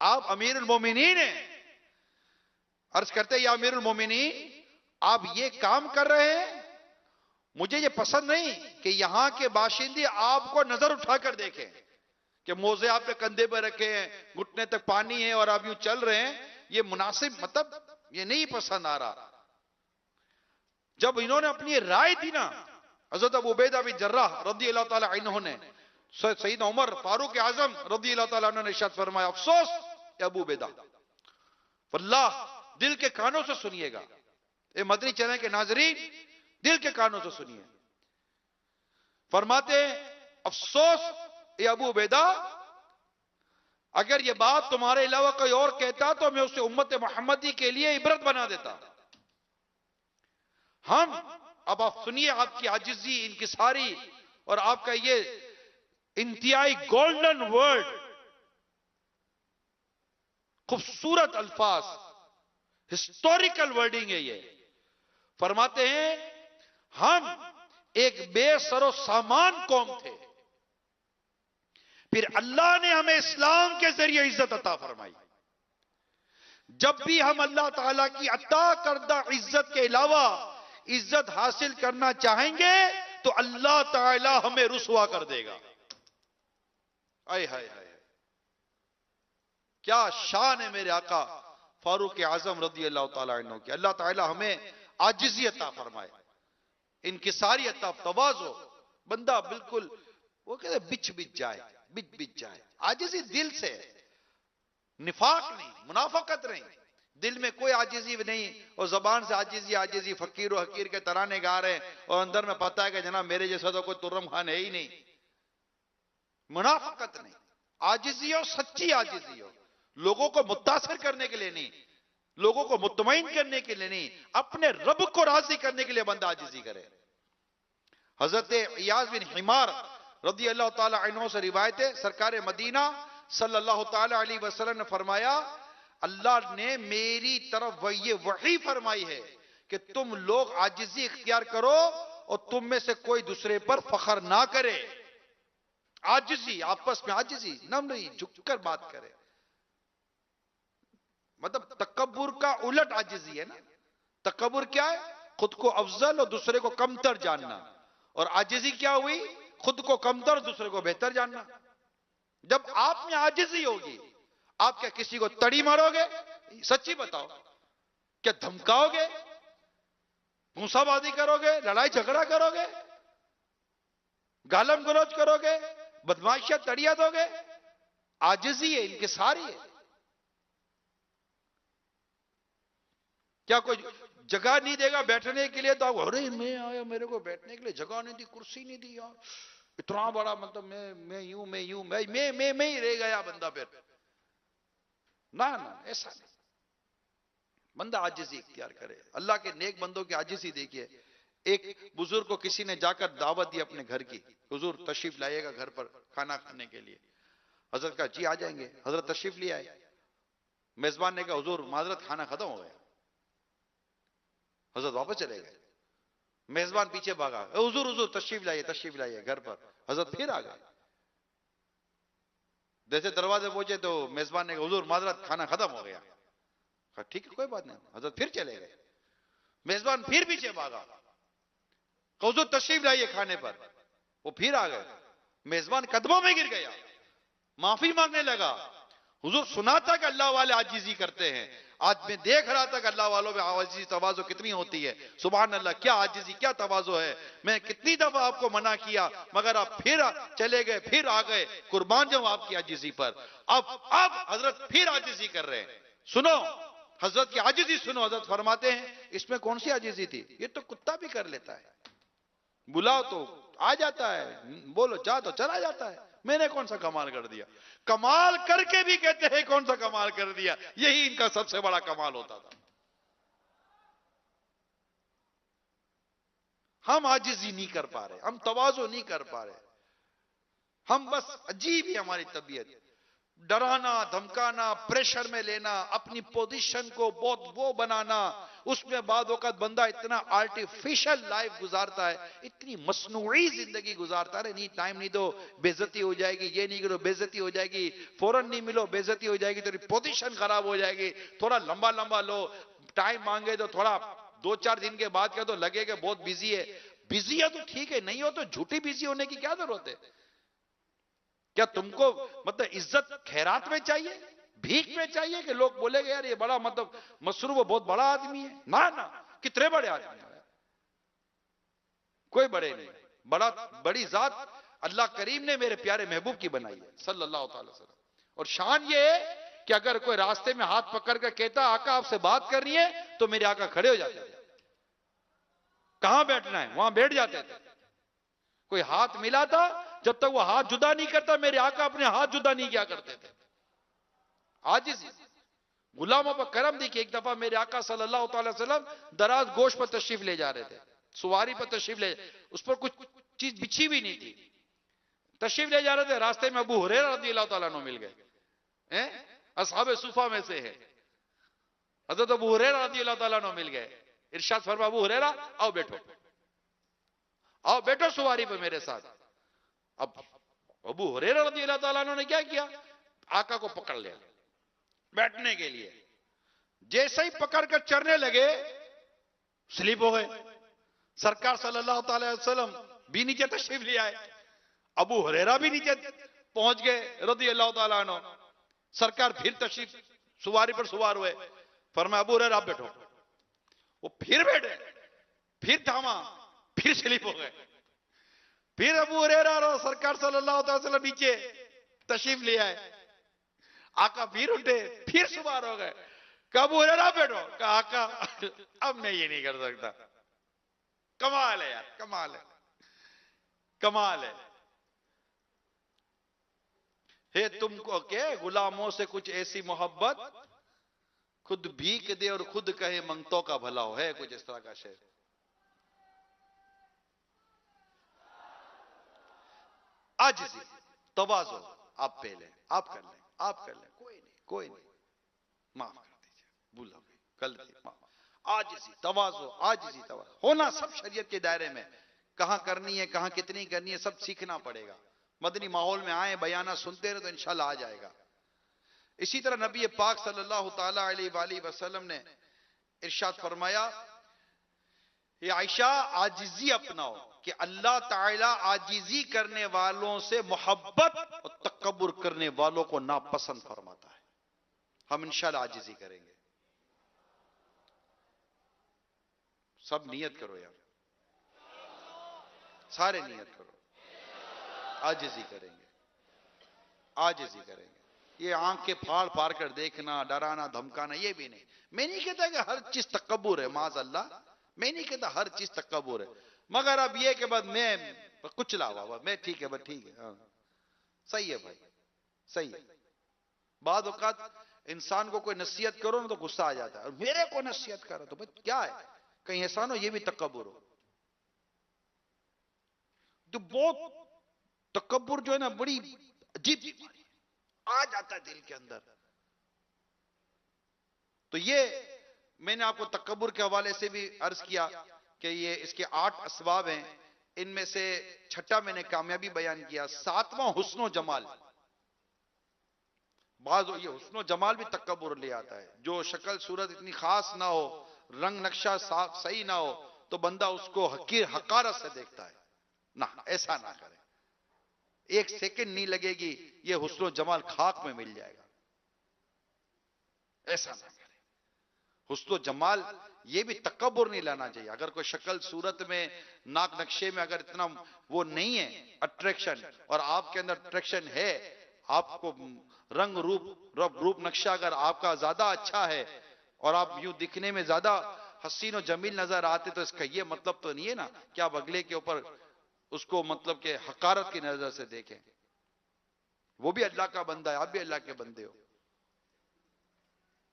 آپ امیر المومنین ہیں. عرض کرتے یا امیر المومنین آپ یہ کام کر رہے ہیں، مجھے یہ پسند نہیں کہ یہاں کے باشندے آپ کو نظر اٹھا کر دیکھیں کہ موزے آپ نے کندھے پہ رکھے ہیں، گھٹنے تک پانی ہے اور آپ یوں چل رہے ہیں. یہ مناسب، مطلب یہ نہیں پسند آ رہا. جب انہوں نے اپنی رائے دی نا حضرت ابو عبیدہ بن جراح رضی اللہ تعالی عنہ نے، سیدنا عمر فاروق اعظم رضی اللہ تعالی عنہ نے ارشاد فرمایا افسوس یا ابو عبیدہ، واللہ دل کے کانوں سے سنیے گا. اے مدنی چینل کے ناظرین دل کے کانوں سے سنیے. فرماتے افسوس اے ابو عبیدہ، اگر یہ بات تمہارے علاوہ کوئی اور کہتا تو میں اسے امت محمدی کے لیے عبرت بنا دیتا. ہم اب آپ سنیے آپ کی عاجزی، انکساری اور آپ کا یہ انتہائی گولڈن ورڈ، خوبصورت الفاظ، ہسٹوریکل ورڈنگ ہے یہ. فرماتے ہیں ہم ایک بے سر و سامان قوم تھے، پھر اللہ نے ہمیں اسلام کے ذریعے عزت عطا فرمائی. جب بھی ہم اللہ تعالیٰ کی عطا کردہ عزت کے علاوہ عزت حاصل کرنا چاہیں گے تو اللہ تعالیٰ ہمیں رسوا کر دے گا. آئے ہائے ہائے، کیا شان ہے میرے آقا فاروق اعظم رضی اللہ تعالیٰ عنہ کی. اللہ تعالیٰ ہمیں عاجزی عطا فرمائے، انکساری عطا، تواضع. بندہ بالکل وہ کہتے بچ جائے. عاجزی دل سے، نفاق نہیں، منافقت نہیں. دل میں کوئی عاجزی نہیں، اور زبان سے عاجزی فقیر و حقیر کے ترانے گا رہے ہیں، اور اندر میں پتہ ہے کہ جناب میرے جیسا تو کوئی ترم خان ہے ہی نہیں. منافقت نہیں، عاجزی ہو، سچی عاجزی ہو. لوگوں کو متاثر کرنے کے لیے نہیں، لوگوں کو مطمئن کرنے کے لیے نہیں، اپنے رب کو راضی کرنے کے لیے بندہ عاجزی کرے. حضرت ایاز بن حمار رضی اللہ تعالی عنہ سے روایت ہے، سرکار مدینہ صلی اللہ تعالی علیہ وسلم نے فرمایا، اللہ نے میری طرف یہ وحی فرمائی ہے کہ تم لوگ عاجزی اختیار کرو اور تم میں سے کوئی دوسرے پر فخر نہ کرے. عاجزی، آپس میں عاجزی، نمری، جھک کر بات کرے. مطلب تکبر کا الٹ عاجزی ہے نا. تکبر کیا ہے؟ خود کو افضل اور دوسرے کو کمتر جاننا. اور عاجزی کیا ہوئی؟ خود کو کمتر، دوسرے کو بہتر جاننا. جب آپ میں عاجزی ہوگی، آپ کیا کسی کو تڑی مارو گے؟ سچی بتاؤ. کیا دھمکاؤ گے؟ گھونسا بازی کرو گے؟ لڑائی جھگڑا کرو گے؟ گالم گلوچ کرو گے؟ بدماشیاں تڑیا دو گے؟ عاجزی ہے، انکساری ہے. کیا کوئی جگہ نہیں دے گا بیٹھنے کے لیے تو آپ ارے میں آیا، میرے کو بیٹھنے کے لیے جگہ نہیں دی، کرسی نہیں دی یار، اتنا بڑا مطلب میں ہی رہ گیا بندہ. پھر نہ ایسا نہیں. بندہ عاجزی اختیار کرے. اللہ کے نیک بندوں کی عاجزی دیکھیے. ایک بزرگ کو کسی نے جا کر دعوت دی اپنے گھر کی، حضور تشریف لائیے گا گھر پر کھانا کھانے کے لیے. حضرت کہا جی آ جائیں گے. حضرت تشریف لے آئے. میزبان نے کہا حضور معذرت کھانا ختم ہو گیا. حضرت واپس چلے گئے. میزبان پیچھے بھاگا، حضور تشریف لائیے گھر پر. حضرت پھر آ گئے. جیسے دروازے پہنچے تو میزبان نے کہا حضور معذرت کھانا ختم ہو گیا. کہا ٹھیک ہے کوئی بات نہیں. حضرت پھر چلے گئے. میزبان پھر پیچھے بھاگا، کہا حضور تشریف لائیے کھانے پر. وہ پھر آ گئے. میزبان قدموں میں گر گیا، معافی مانگنے لگا. حضور سنا تھا کہ اللہ والے عاجزی کرتے ہیں. آج میں دیکھ رہا تھا کہ اللہ والوں میں عاجزی تواضع کتنی ہوتی ہے. سبحان اللہ، کیا عاجزی کیا تواضع ہے. میں کتنی دفعہ آپ کو منع کیا مگر آپ پھر چلے گئے، پھر آ گئے. قربان جاؤں آپ کی عاجزی پر. اب حضرت پھر عاجزی کر رہے ہیں. سنو حضرت کی عاجزی سنو. حضرت فرماتے ہیں اس میں کون سی عاجزی تھی؟ یہ تو کتا بھی کر لیتا ہے. بلاؤ تو آ جاتا ہے، بولو جا تو چلا جاتا ہے. میں نے کون سا کمال کر دیا؟ کمال کر کے بھی کہتے ہیں کون سا کمال کر دیا. یہی ان کا سب سے بڑا کمال ہوتا تھا. ہم عاجزی نہیں کر پا رہے، ہم تواضع نہیں کر پا رہے. ہم بس عجیب ہی ہماری طبیعت، ڈرانا، دھمکانا، پریشر میں لینا، اپنی پوزیشن کو بہت وہ بنانا. اس میں بعد وقت بندہ اتنا آرٹیفیشل لائف گزارتا ہے، اتنی مصنوعی زندگی گزارتا ہے. نہیں ٹائم نہیں دو بے عزتی ہو جائے گی، یہ نہیں کرو بے عزتی ہو جائے گی، فوراً نہیں ملو بے عزتی ہو جائے گی، تیری پوزیشن خراب ہو جائے گی، تھوڑا لمبا لو، ٹائم مانگے تو تھوڑا 2-4 دن کے بعد کیا تو لگے کہ بہت بیزی ہے. بیزی ہے تو ٹھیک ہے، نہیں ہو تو جھوٹی بیزی ہونے کی کیا ضرورت ہے؟ کیا تم کو مطلب عزت خیرات میں چاہیے، بھیک میں چاہیے کہ لوگ بولے گے یار یہ بڑا مطلب مصروف بہت بڑا آدمی ہے؟ نہ کتنے بڑے آدمی ہیں، کوئی بڑے نہیں. بڑی ذات اللہ کریم نے میرے پیارے محبوب کی بنائی ہے صلی اللہ تعالی وسلم. اور شان یہ ہے کہ اگر کوئی راستے میں ہاتھ پکڑ کر کہتا آقا آپ سے بات کرنی ہے تو میرے آقا کھڑے ہو جاتے تھے. کہاں بیٹھنا ہے وہاں بیٹھ جاتے تھے. کوئی ہاتھ ملا تھا، جب تک وہ ہاتھ جدا نہیں کرتا میرے آقا اپنے ہاتھ جدا نہیں کیا کرتے تھے. عاجزی. غلاموں پر کرم دیکھیے. ایک دفعہ میرے آقا صلی اللہ تعالی وسلم دراز گوشت پر تشریف لے جا رہے تھے، سواری پر تشریف لے، اس پر کچھ چیز بچھی بھی نہیں تھی. تشریف لے جا رہے تھے، راستے میں ابو ہریرہ رضی اللہ تعالیٰ عنہ مل گئے، اصحاب صفہ میں سے ہے. حضرت ابو ہریرہ رضی اللہ تعالیٰ عنہ مل گئے. ارشاد فرمایا ابو ہریرہ آؤ بیٹھو سواری پہ میرے ساتھ. اب ابو ہریرہ رضی اللہ تعالیٰ عنہ نے کیا کیا؟ آقا کو پکڑ لیا بیٹھنے کے لیے. جیسے ہی پکڑ کر چرنے لگے سلیپ ہو گئے. سرکار صلی اللہ تعالی وسلم بھی نیچے تشریف لے آئے, ابو ہریرہ بھی نیچے پہنچ گئے رضی اللہ تعالیٰ عنہ. سرکار پھر تشریف سواری پر سوار ہوئے, فرمایا ابو ہریرہ آپ بیٹھو. وہ پھر بیٹھے, پھر تھاما, پھر سلیپ ہو گئے. پھر ابو ہریرہ اور سرکار صلی اللہ علیہ وسلم نیچے تشریف لے آئے. آقا پھر اٹھے, پھر سوار ہو گئے. کہا ابو ہریرہ بیٹھو. کہا آقا اب میں یہ نہیں کر سکتا. کمال ہے یار, کمال ہے, کمال ہے. ہے تم کو کہ غلاموں سے کچھ ایسی محبت, خود بھیک دے اور خود کہے منگتوں کا بھلا ہو. ہے کچھ اس طرح کا شعر. عاجزی, تواضع, آپ پہ لیں, آپ کر لیں, آپ کر لیں, کوئی نہیں, کوئی نہیں, معاف کر دیجئے, بھولا ہوئی غلطی, معاف. عاجزی, تواضع, عاجزی, تواضع ہونا سب شریعت کے دائرے میں. کہاں کرنی ہے, کہاں کتنی کرنی ہے, سب سیکھنا پڑے گا. مدنی ماحول میں آئیں, بیانہ سنتے رہے تو انشاءاللہ آ جائے گا. اسی طرح نبی پاک صلی اللہ تعالی علیہ وآلہ وسلم نے ارشاد فرمایا, یہ عائشہ عاجزی اپناؤ, کہ اللہ تعالی عاجزی کرنے والوں سے محبت اور تکبر کرنے والوں کو ناپسند فرماتا ہے. ہم انشاءاللہ عاجزی کریں گے. سب نیت کرو یار, سارے نیت کرو, عاجزی کریں گے, عاجزی کریں گے. یہ آنکھیں پھاڑ پھاڑ کر دیکھنا, ڈرانا دھمکانا, یہ بھی نہیں. میں نہیں کہتا کہ ہر چیز تکبر ہے, معاذ اللہ, میں نہیں کہتا ہر چیز تکبر ہے, مگر اب یہ کہ بعد میں کچھ لاؤ, میں ٹھیک ہے, بس ٹھیک ہے, صحیح ہے بھائی, صحیح ہے. بعض اوقات انسان کو کوئی نصیحت کرو نا تو غصہ آ جاتا ہے, اور میرے کو نصیحت کرو تو بھائی کیا ہے, کہیں احسان ہو, یہ بھی تکبر ہو. تو بہت تکبر جو ہے نا بڑی عجیب بیماری ہے, آ جاتا ہے دل کے اندر. تو یہ میں نے آپ کو تکبر کے حوالے سے بھی عرض کیا کہ یہ اس کے 8 اسباب ہیں. ان میں سے چھٹا میں نے کامیابی بیان کیا. 7واں حسن و جمال. بعض یہ حسن و جمال بھی تکبر لے آتا ہے. جو شکل صورت اتنی خاص نہ ہو, رنگ نقشہ صحیح نہ ہو, تو بندہ اس کو حقیر حقارت سے دیکھتا ہے. نہ, ایسا نہ کرے. ایک سیکنڈ نہیں لگے گی, یہ حسن و جمال خاک میں مل جائے گا. ایسا نہ کرے. حسن و جمال یہ بھی تکبر نہیں لانا چاہیے. اگر کوئی شکل صورت میں, ناک نقشے میں اگر اتنا وہ نہیں ہے اٹریکشن, اور آپ کے اندر اٹریکشن ہے, آپ کو رنگ روپ نقشہ اگر آپ کا زیادہ اچھا ہے, اور آپ یوں دکھنے میں زیادہ حسین و جمیل نظر آتے, تو اس کا یہ مطلب تو نہیں ہے نا کہ آپ اگلے کے اوپر اس کو مطلب کہ حقارت کی نظر سے دیکھیں. وہ بھی اللہ کا بندہ ہے, آپ بھی اللہ کے بندے ہو,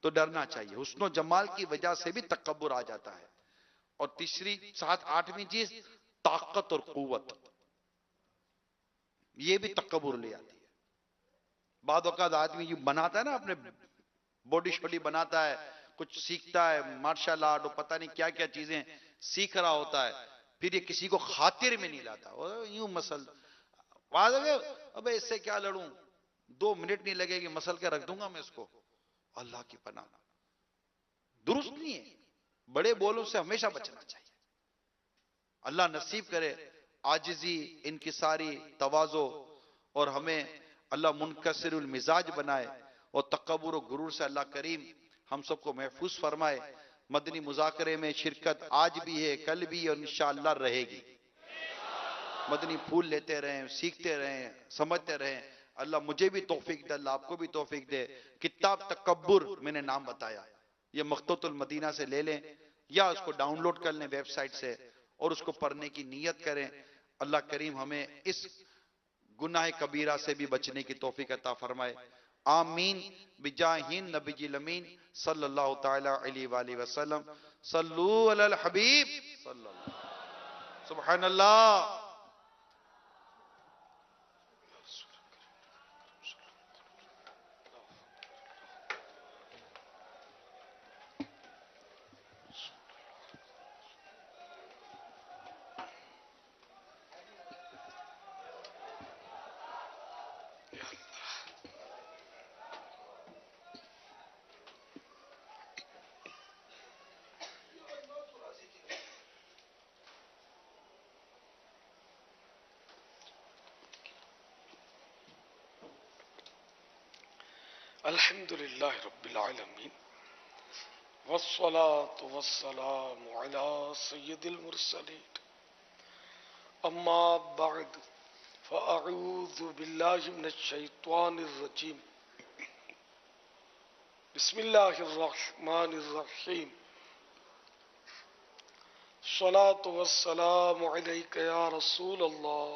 تو ڈرنا چاہیے. حسن و جمال کی وجہ سے بھی تکبر آ جاتا ہے. اور تیسری 8ویں چیز طاقت اور قوت, یہ بھی تکبر لے آتی ہے. بعض اوقات آدمی یہ بناتا ہے نا, اپنے باڈی شوڈی بناتا ہے, کچھ سیکھتا ہے, مارشل آرٹ اور پتہ نہیں کیا کیا چیزیں سیکھ رہا ہوتا ہے, پھر یہ کسی کو خاطر میں نہیں لاتا. یوں مسل اب اس سے کیا لڑوں, 2 منٹ نہیں لگے گی, مسل کے رکھ دوں گا میں اس کو. اللہ کی پناہ, درست نہیں ہے. بڑے بولوں سے ہمیشہ بچنا چاہیے. اللہ نصیب کرے عاجزی, انکساری, تواضع, اور ہمیں اللہ منکسر المزاج بنائے, اور تکبر و غرور سے اللہ کریم ہم سب کو محفوظ فرمائے. مدنی مذاکرے میں شرکت آج بھی ہے, کل بھی, اور انشاءاللہ رہے گی. مدنی پھول لیتے رہیں, سیکھتے رہیں, سمجھتے رہیں. اللہ مجھے بھی توفیق دے, اللہ آپ کو بھی توفیق دے. کتاب تکبر میں نے نام بتایا, یہ مخطوط المدینہ سے لے لیں, یا اس کو ڈاؤن لوڈ کر لیں ویب سائٹ سے, اور اس کو پڑھنے کی نیت کریں. اللہ کریم ہمیں اس گناہ کبیرہ سے بھی بچنے کی توفیق عطا فرمائے. آمین بجاہ نبی الامین صلی اللہ تعالی علیہ وآلہ وسلم. صلو علی الحبیب صلی اللہ. سبحان اللہ. الحمد للہ رب العالمین والصلاة والسلام على سید المرسلین اما بعد فاعوذ باللہ من الشیطان الرجیم بسم اللہ الرحمن الرحیم الصلاة والسلام علیک یا رسول اللہ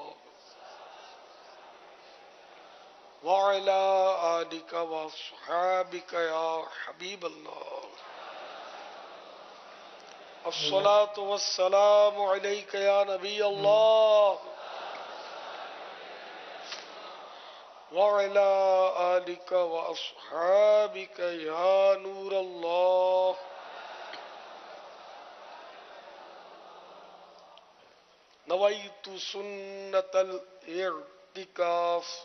وعلى آلك وأصحابك يا حبيب الله الصلاة والسلام عليك يا نبي الله وعلى آلك وأصحابك يا نور الله نويت سنة الاعتكاف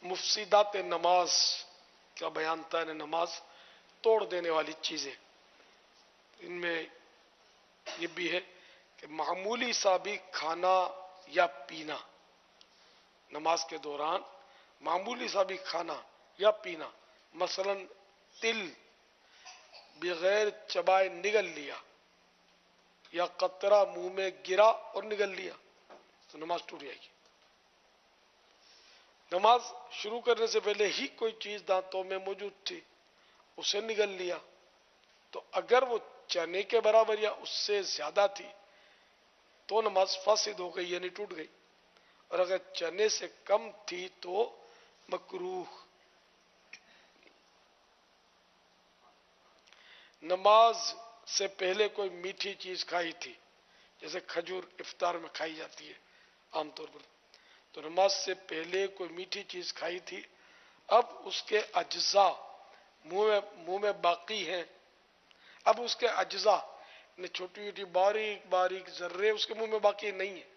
مفسدات نماز کا بیان تھا، نماز توڑ دینے والی چیزیں. ان میں یہ بھی ہے کہ معمولی سا بھی کھانا یا پینا نماز کے دوران، معمولی سا بھی کھانا یا پینا، مثلا تل بغیر چبائے نگل لیا یا قطرہ منہ میں گرا اور نگل لیا تو نماز ٹوٹ جائے گی. نماز شروع کرنے سے پہلے ہی کوئی چیز دانتوں میں موجود تھی، اسے نگل لیا تو اگر وہ چنے کے برابر یا اس سے زیادہ تھی تو نماز فاسد ہو گئی، یعنی ٹوٹ گئی. اور اگر چنے سے کم تھی تو مکروہ. نماز سے پہلے کوئی میٹھی چیز کھائی تھی، جیسے کھجور افطار میں کھائی جاتی ہے عام طور پر، تو نماز سے پہلے کوئی میٹھی چیز کھائی تھی، اب اس کے اجزاء منہ میں باقی ہیں، اب اس کے اجزاء چھوٹی چھوٹی باریک باریک ذرے اس کے منہ میں باقی نہیں ہیں،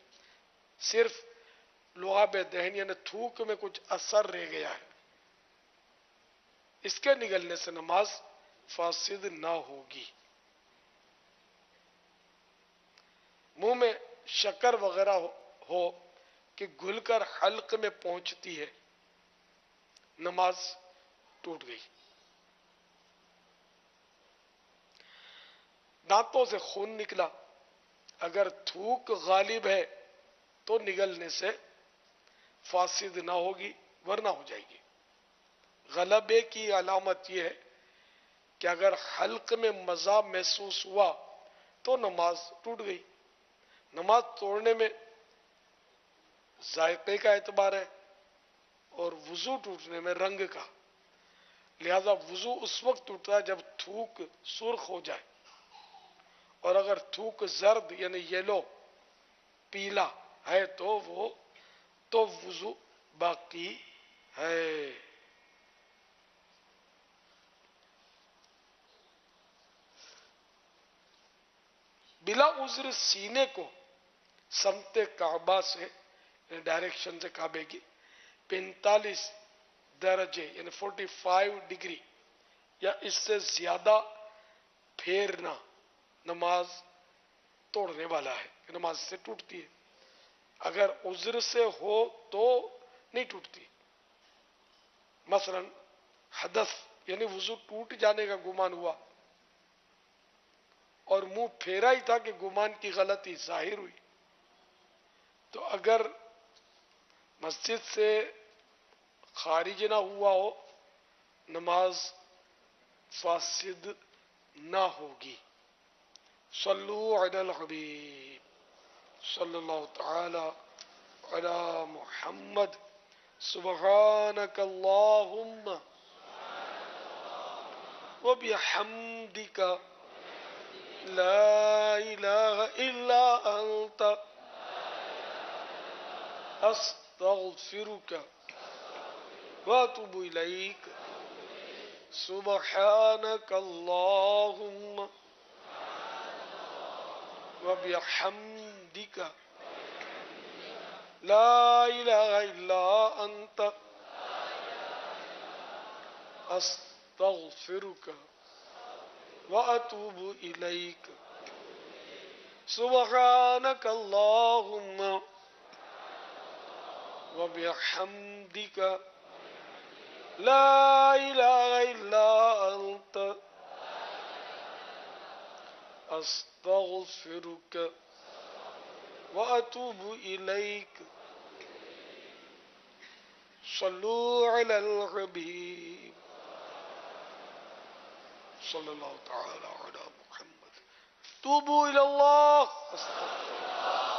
صرف لعاب دہن یعنی تھوک میں کچھ اثر رہ گیا ہے، اس کے نگلنے سے نماز فاسد نہ ہوگی. منہ میں شکر وغیرہ ہو کہ گھل کر حلق میں پہنچتی ہے، نماز ٹوٹ گئی. دانتوں سے خون نکلا، اگر تھوک غالب ہے تو نگلنے سے فاسد نہ ہوگی ورنہ ہو جائے گی. غلبے کی علامت یہ ہے کہ اگر حلق میں مزہ محسوس ہوا تو نماز ٹوٹ گئی. نماز توڑنے میں ذائقے کا اعتبار ہے اور وضو ٹوٹنے میں رنگ کا، لہذا وضو اس وقت ٹوٹتا ہے جب تھوک سرخ ہو جائے، اور اگر تھوک زرد یعنی یلو پیلا ہے تو وضو باقی ہے. بلا عذر سینے کو سمت کعبہ سے ڈائریکشن سے کعبے کی 45 درجے یعنی 45 ڈگری یا اس سے زیادہ پھیرنا نماز توڑنے والا ہے، نماز سے ٹوٹتی ہے. اگر عذر سے ہو تو نہیں ٹوٹتی، مثلا حدث یعنی وضو ٹوٹ جانے کا گمان ہوا اور منہ پھیرا ہی تھا کہ گمان کی غلطی ظاہر ہوئی، تو اگر مسجد سے خارج نہ ہوا ہو نماز فاسد نہ ہوگی. صلو علی الحبیب صلی اللہ تعالی علی محمد. سبحانک اللہم وبحمدک لا الہ الا انت استغفرک واتوب الیک. سبحانک اللہم وبحمدک لا الہ الا انت استغفرک واتوب الیک. سبحانک اللہم وبحمدك لا إله إلا أنت أستغفرك وأتوب إليك. صلوا على الحبيب صلى الله تعالى على محمد. توبوا إلى الله. استغفر الله.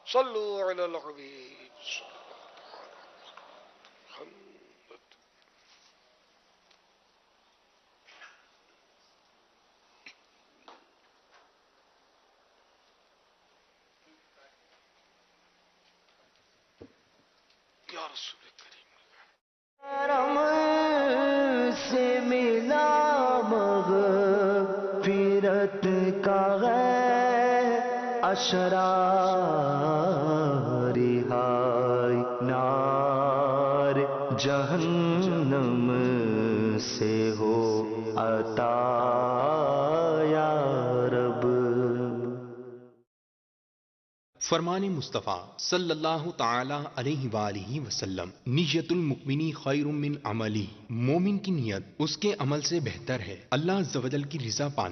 صلوا على الحبيب صلى الله تعالى على محمد. یا رسول کریم کرم سے ملا مغفرت کا اشرار ہائے نار جہنم سے ہو عطا یا رب. فرمان مصطفیٰ صلی اللہ تعالی علیہ وآلہ وسلم، نیت المؤمنی خیر من عملی، مومن کی نیت اس کے عمل سے بہتر ہے اللہ عز و جل کی رضا پانے